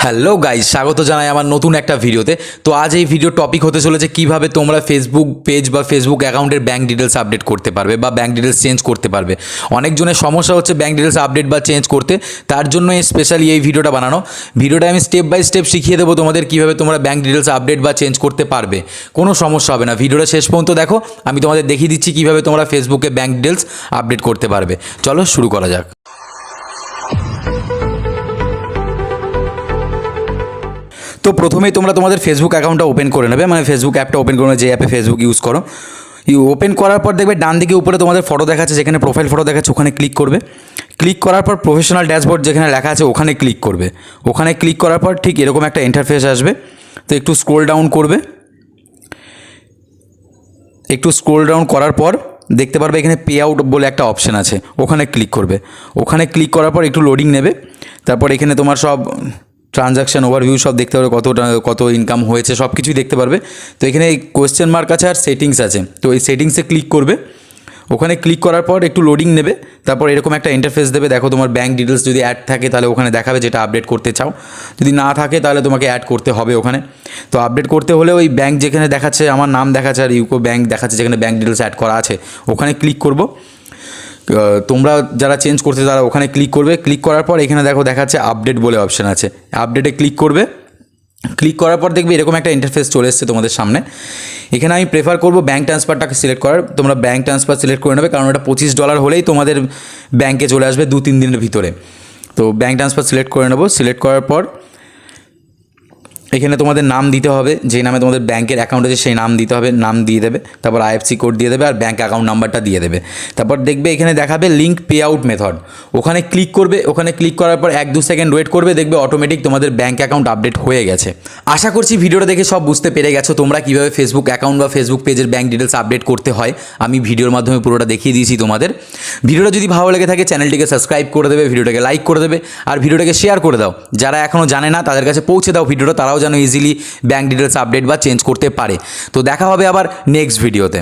Hello guys, স্বাগত জানাই আমার নতুন একটা ভিডিওতে। তো আজ এই ভিডিও টপিক হতে চলেছে কিভাবে তোমরা ফেসবুক পেজ বা ফেসবুক অ্যাকাউন্টের ব্যাঙ্ক ডিটেলস আপডেট করতে পারবে বা ব্যাঙ্ক ডিটেলস চেঞ্জ করতে পারবে। অনেকজনের সমস্যা হচ্ছে ব্যাঙ্ক ডিটেলস আপডেট বা চেঞ্জ করতে, তার জন্য স্পেশালি এই ভিডিওটা বানানো। ভিডিওটা আমি স্টেপ বাই স্টেপ শিখিয়ে দেবো তোমাদের কিভাবে তোমরা ব্যাঙ্ক ডিটেলস আপডেট বা চেঞ্জ করতে পারবে, কোনো সমস্যা হবে না। ভিডিওটা শেষ পর্যন্ত দেখো, আমি তোমাদের দেখিয়ে দিচ্ছি কিভাবে তোমরা ফেসবুকে ব্যাঙ্ক ডিটেলস আপডেট করতে পারবে। চলো শুরু করা যাক। তো প্রথমেই তোমরা তোমাদের ফেসবুক অ্যাকাউন্টটা ওপেন করে নেবে, মানে ফেসবুক অ্যাপটা ওপেন করে নেবে, যে অ্যাপে ফেসবুক ইউজ করো। ওপেন করার পর দেখবে ডান দিকে উপরে তোমাদের ফটো দেখাচ্ছে, যেখানে প্রোফাইল ফটো দেখাচ্ছে ওখানে ক্লিক করবে। ক্লিক করার পর প্রফেশনাল ড্যাশবোর্ড যেখানে লেখা আছে ওখানে ক্লিক করবে। ওখানে ক্লিক করার পর ঠিক এরকম একটা ইন্টারফেস আসবে। তো একটু স্ক্রোল ডাউন করবে। একটু স্ক্রোল ডাউন করার পর দেখতে পারবে এখানে পে আউট বলে একটা অপশান আছে, ওখানে ক্লিক করবে। ওখানে ক্লিক করার পর একটু লোডিং নেবে। তারপর এখানে তোমার সব ট্রানজাকশান ওভারভিউ সব দেখতে পারবে, কত ইনকাম হয়েছে সব কিছুই দেখতে পারবে। তো এখানে কোয়েশ্চেন মার্ক আছে আর সেটিংস আছে, তো এই সেটিংসে ক্লিক করবে। ওখানে ক্লিক করার পর একটু লোডিং নেবে। তারপর এরকম একটা ইন্টারফেস দেবে। দেখো তোমার ব্যাঙ্ক ডিটেলস যদি অ্যাড থাকে তাহলে ওখানে দেখাবে যেটা আপডেট করতে চাও, যদি না থাকে তাহলে তোমাকে অ্যাড করতে হবে ওখানে। তো আপডেট করতে হলে ওই ব্যাঙ্ক যেখানে দেখাচ্ছে, আমার নাম দেখাচ্ছে আর ইউকো ব্যাঙ্ক দেখাচ্ছে যেখানে ব্যাঙ্ক ডিটেলস অ্যাড করা আছে, ওখানে ক্লিক করব। তোমরা যারা চেঞ্জ করতে তারা ওখানে ক্লিক করবে। ক্লিক করার পর এখানে দেখো দেখাচ্ছে আপডেট বলে অপশান আছে, আপডেটে ক্লিক করবে। ক্লিক করার পর দেখবে এরকম একটা ইন্টারফেস চলে এসছে তোমাদের সামনে। এখানে আমি প্রেফার করবো ব্যাঙ্ক ট্রান্সফারটাকে সিলেক্ট করার। তোমরা ব্যাঙ্ক ট্রান্সফার সিলেক্ট করে নেবে, কারণ ওটা $25 হলেই তোমাদের ব্যাঙ্কে চলে আসবে 2-3 দিনের ভিতরে। তো ব্যাঙ্ক ট্রান্সফার সিলেক্ট করে নেবো। সিলেক্ট করার পর এখানে তোমাদের নাম দিতে হবে, যেই নামে তোমাদের ব্যাঙ্কের অ্যাকাউন্ট আছে সেই নাম দিতে হবে, নাম দিয়ে দেবে। তারপর আইএফসি কোড দিয়ে দেবে আর ব্যাঙ্ক অ্যাকাউন্ট নাম্বারটা দিয়ে দেবে। তারপর দেখবে এখানে দেখাবে লিঙ্ক পে আউট মেথড, ওখানে ক্লিক করবে। ওখানে ক্লিক করার পর 1-2 সেকেন্ড ওয়েট করবে, দেখবে অটোমেটিক তোমাদের ব্যাঙ্ক অ্যাকাউন্ট আপডেট হয়ে গেছে। আশা করছি ভিডিওটা দেখে সব বুঝতে পেরে গেছো তোমরা কীভাবে ফেসবুক অ্যাকাউন্ট বা ফেসবুক পেজের ব্যাঙ্ক ডিটেলস আপডেট করতে হয়। আমি ভিডিওর মাধ্যমে পুরোটা দেখিয়ে দিয়েছি তোমাদের। ভিডিওটা যদি ভালো লেগে থাকে চ্যানেলটিকে সাবস্ক্রাইব করে দেবে, ভিডিওটাকে লাইক করে দেবে আর ভিডিওটাকে শেয়ার করে দাও। যারা এখনও জানে না তাদের কাছে পৌঁছে দাও ভিডিওটা, তারাও যেন ইজিলি ব্যাঙ্ক ডিটেলস আপডেট বা চেঞ্জ করতে পারে। তো দেখা হবে আবার নেক্সট ভিডিওতে।